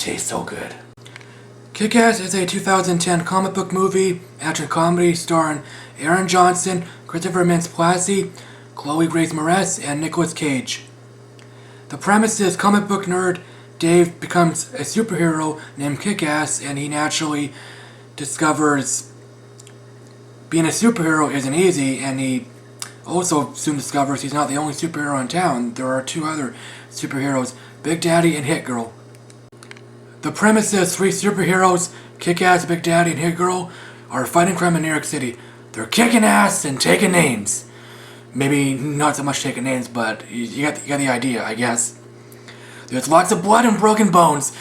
tastes so good. Kick-Ass is a 2010 comic book movie, action comedy starring Aaron Johnson, Christopher Mintz-Plasse, Chloe Grace Moretz, and Nicolas Cage. The premise is comic book nerd Dave becomes a superhero named Kick-Ass, and he naturally discovers being a superhero isn't easy, and he also soon discovers he's not the only superhero in town. There are two other superheroes, Big Daddy and Hit Girl. The premise is three superheroes, Kick-Ass, Big Daddy, and Hit Girl, are fighting crime in New York City. They're kicking ass and taking names. Maybe not so much taking names, but you got the idea, I guess. There's lots of blood and broken bones.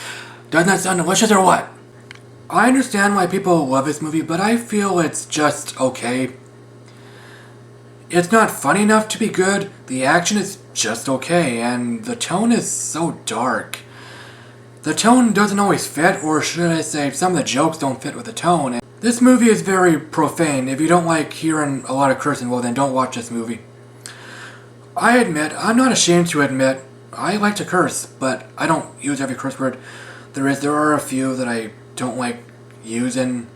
Doesn't that sound delicious or what? I understand why people love this movie, but I feel it's just okay. It's not funny enough to be good, the action is just okay, and the tone is so dark. The tone doesn't always fit, or should I say, some of the jokes don't fit with the tone. And this movie is very profane. If you don't like hearing a lot of cursing, well then don't watch this movie. I admit, I'm not ashamed to admit, I like to curse, but I don't use every curse word there is. There are a few that I don't like using,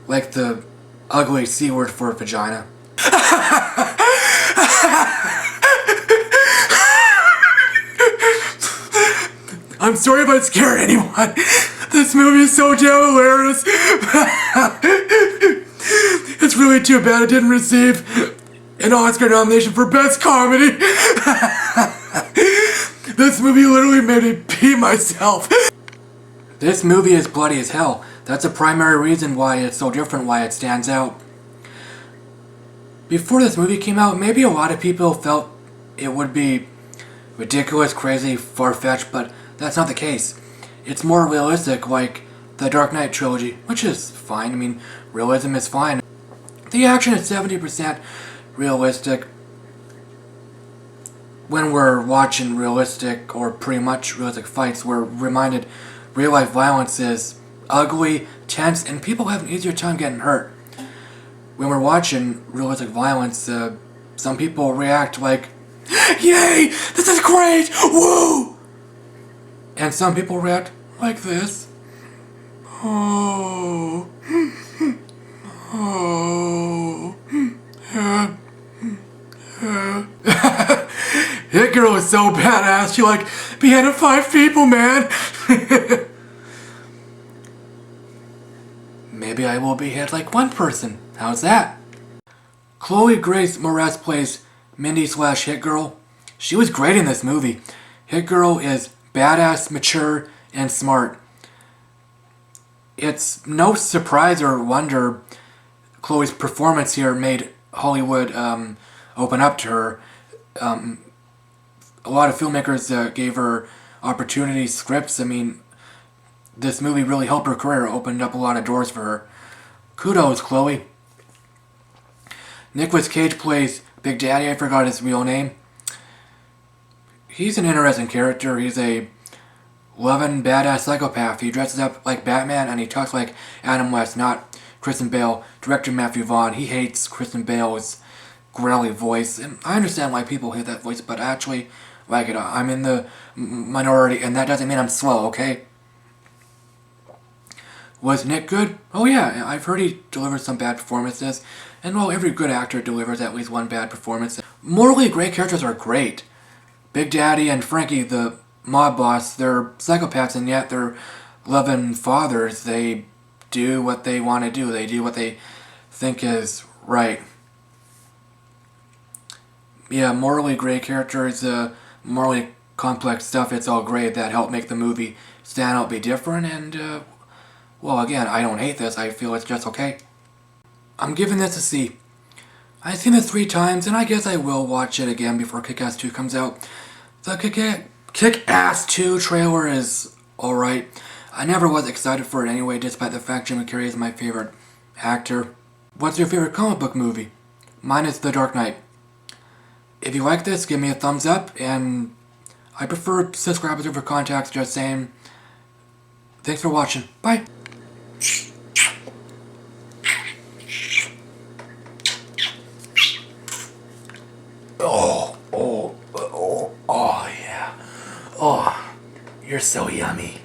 like the ugly C word for vagina. I'm sorry if I scared anyone. This movie is so damn hilarious. It's really too bad it didn't receive an Oscar nomination for Best Comedy. This movie literally made me pee myself. This movie is bloody as hell. That's a primary reason why it's so different, why it stands out. Before this movie came out, maybe a lot of people felt it would be ridiculous, crazy, far-fetched, but that's not the case. It's more realistic, like the Dark Knight trilogy, which is fine. I mean, realism is fine. The action is 70% realistic. When we're watching realistic, or pretty much realistic fights, we're reminded real-life violence is ugly, tense, and people have an easier time getting hurt. When we're watching realistic violence, some people react like, "Yay! This is great! Woo!" And some people react like this. Oh. Oh. Hit Girl is so badass. She like beheaded 5 people, man. Maybe I will behead like 1 person. How's that? Chloe Grace Moretz plays Mindy/Hit Girl. She was great in this movie. Hit Girl is badass, mature, and smart. It's no surprise or wonder Chloe's performance here made Hollywood open up to her. A lot of filmmakers gave her opportunities, scripts. I mean, this movie really helped her career, opened up a lot of doors for her. Kudos, Chloe. Nicolas Cage plays Big Daddy. I forgot his real name. He's an interesting character. He's a loving, badass psychopath. He dresses up like Batman and he talks like Adam West, not Kristen Bale. Director Matthew Vaughn, he hates Kristen Bale's growly voice. And I understand why people hate that voice, but I actually like it. I'm in the minority, and that doesn't mean I'm slow, okay? Was Nick good? Oh yeah, I've heard he delivered some bad performances. And well, every good actor delivers at least one bad performance. Morally great characters are great. Big Daddy and Frankie, the mob boss, they're psychopaths, and yet they're loving fathers. They do what they want to do. They do what they think is right. Yeah, morally great characters, morally complex stuff, it's all great. That helped make the movie stand out, be different, and, well, again, I don't hate this. I feel it's just okay. I'm giving this a C. I've seen it 3 times, and I guess I will watch it again before Kick-Ass 2 comes out. The Kick-Ass 2 trailer is alright. I never was excited for it anyway, despite the fact Jim Carrey is my favorite actor. What's your favorite comic book movie? Mine is The Dark Knight. If you like this, give me a thumbs up, and I prefer subscribers over contacts, just saying. Thanks for watching. Bye! Oh yeah. Oh, you're so yummy.